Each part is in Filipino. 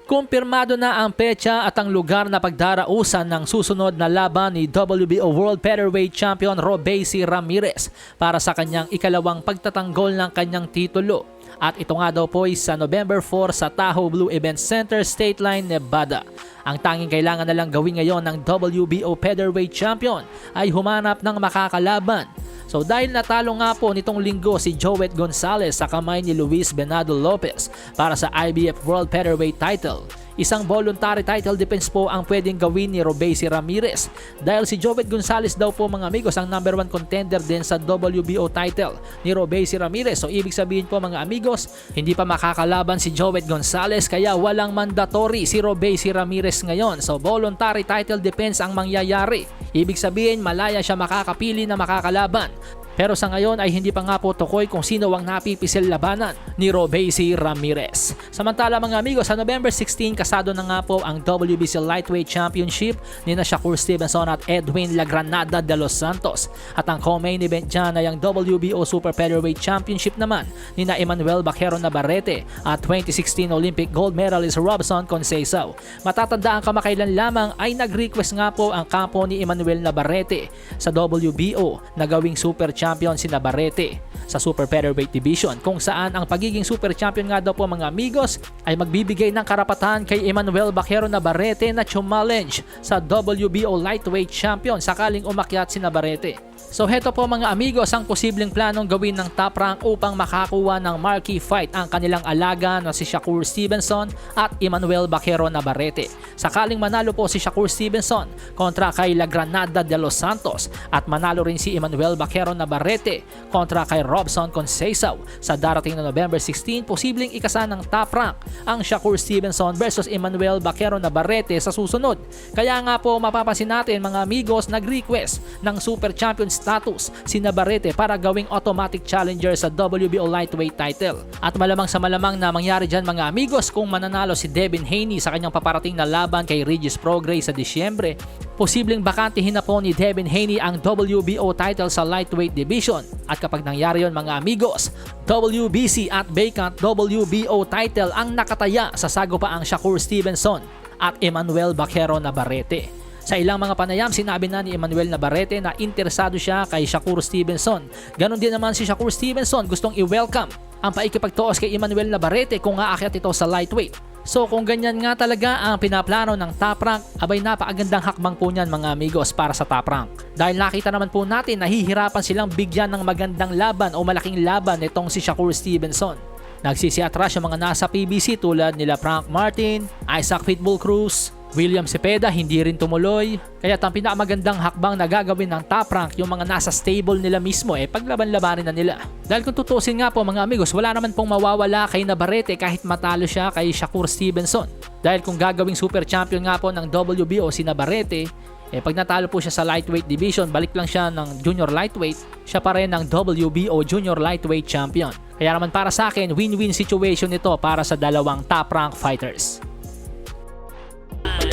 Kumpirmado na ang petsa at ang lugar na pagdarausan ng susunod na laban ni WBO World Featherweight Champion Robeisy Ramirez para sa kanyang ikalawang pagtatanggol ng kanyang titulo. At ito nga daw po ay sa November 4 sa Tahoe Blue Event Center, State Line, Nevada. Ang tanging kailangan na lang gawin ngayon ng WBO Featherweight Champion ay humanap ng makakalaban. So dahil natalo nga po nitong linggo si Joet Gonzalez sa kamay ni Luis Venado Lopez para sa IBF World Featherweight title, isang voluntary title defense po ang pwedeng gawin ni Robeisy Ramirez dahil si Joet Gonzalez daw po mga amigos ang number 1 contender din sa WBO title ni Robeisy Ramirez. So ibig sabihin po mga amigos, hindi pa makakalaban si Joet Gonzalez kaya walang mandatory si Robeisy Ramirez ngayon. So voluntary title defense ang mangyayari. Ibig sabihin malaya siya makakapili na makakalaban. Pero sa ngayon ay hindi pa nga po tukoy kung sino ang napipisil labanan ni Robeisy Ramirez. Samantala mga amigos, sa November 16 kasado na nga po ang WBC Lightweight Championship ni Shakur Stevenson at Edwin Lagranada de los Santos. At ang co-main event dyan ay ang WBO Super Featherweight Championship naman ni Emmanuel Baquero Navarrete at 2016 Olympic gold medalist Robson Conceição. Matatanda ang kamakailan lamang ay nag-request nga po ang kampo ni Emmanuel Navarrete sa WBO na gawing super champion si Navarrete sa Super Featherweight Division, kung saan ang pagiging super champion nga daw po mga amigos ay magbibigay ng karapatan kay Emmanuel Baquero Navarrete na challenge sa WBO Lightweight Champion sakaling umakyat si Navarrete. So heto po mga amigos ang posibleng planong gawin ng Top Rank upang makakuha ng marquee fight ang kanilang alaga na si Shakur Stevenson at Emmanuel Baquero Navarrete. Sakaling manalo po si Shakur Stevenson kontra kay Lagranada de los Santos at manalo rin si Emmanuel Baquero Navarrete kontra kay Robson Conceição sa darating na November 16, posibleng ikasa ng Top Rank ang Shakur Stevenson versus Emmanuel Baquero Navarrete sa susunod. Kaya nga po mapapansin natin mga amigos, nag-request ng Super Champion status si Navarrete para gawing automatic challenger sa WBO Lightweight title. At malamang sa malamang na mangyari dyan mga amigos kung mananalo si Devin Haney sa kanyang paparating na laban kay Regis Prograis sa Disyembre, posibleng bakantihin na po ni Devin Haney ang WBO title sa lightweight division. At kapag nangyari yon mga amigos, WBC at vacant WBO title ang nakataya sa sagupaang Shakur Stevenson at Emmanuel Baquero Navarrete. Sa ilang mga panayam, sinabi na ni Emmanuel Navarrete na interesado siya kay Shakur Stevenson. Ganon din naman si Shakur Stevenson gustong i-welcome ang paikipagtuos kay Emmanuel Navarrete kung aakyat ito sa lightweight. So kung ganyan nga talaga ang pinaplano ng Top Rank, abay napakagandang hakbang po niyan mga amigos para sa Top Rank. Dahil nakita naman po natin na hihirapan silang bigyan ng magandang laban o malaking laban itong si Shakur Stevenson. Nagsisiatras yung mga nasa PBC tulad nila Frank Martin, Isaac Pitbull Cruz, William Cepeda, hindi rin tumuloy. Kaya ang pinakamagandang hakbang na gagawin ng Top Rank yung mga nasa stable nila mismo paglaban-labanin na nila. Dahil kung tutusin nga po mga amigos, wala naman pong mawawala kay Navarrete kahit matalo siya kay Shakur Stevenson. Dahil kung gagawing super champion nga po ng WBO si Navarrete, pag natalo po siya sa lightweight division, balik lang siya ng junior lightweight, siya pa rin ng WBO junior lightweight champion. Kaya naman para sa akin, win-win situation ito para sa dalawang Top Rank fighters.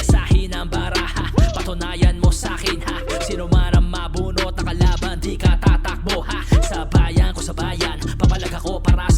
Sahin ang baraha, patunayan mo sa'kin ha. Sino man ang mabunot na kalaban, di ka tatakbo ha. Sa bayan ko sa bayan, papalag ako para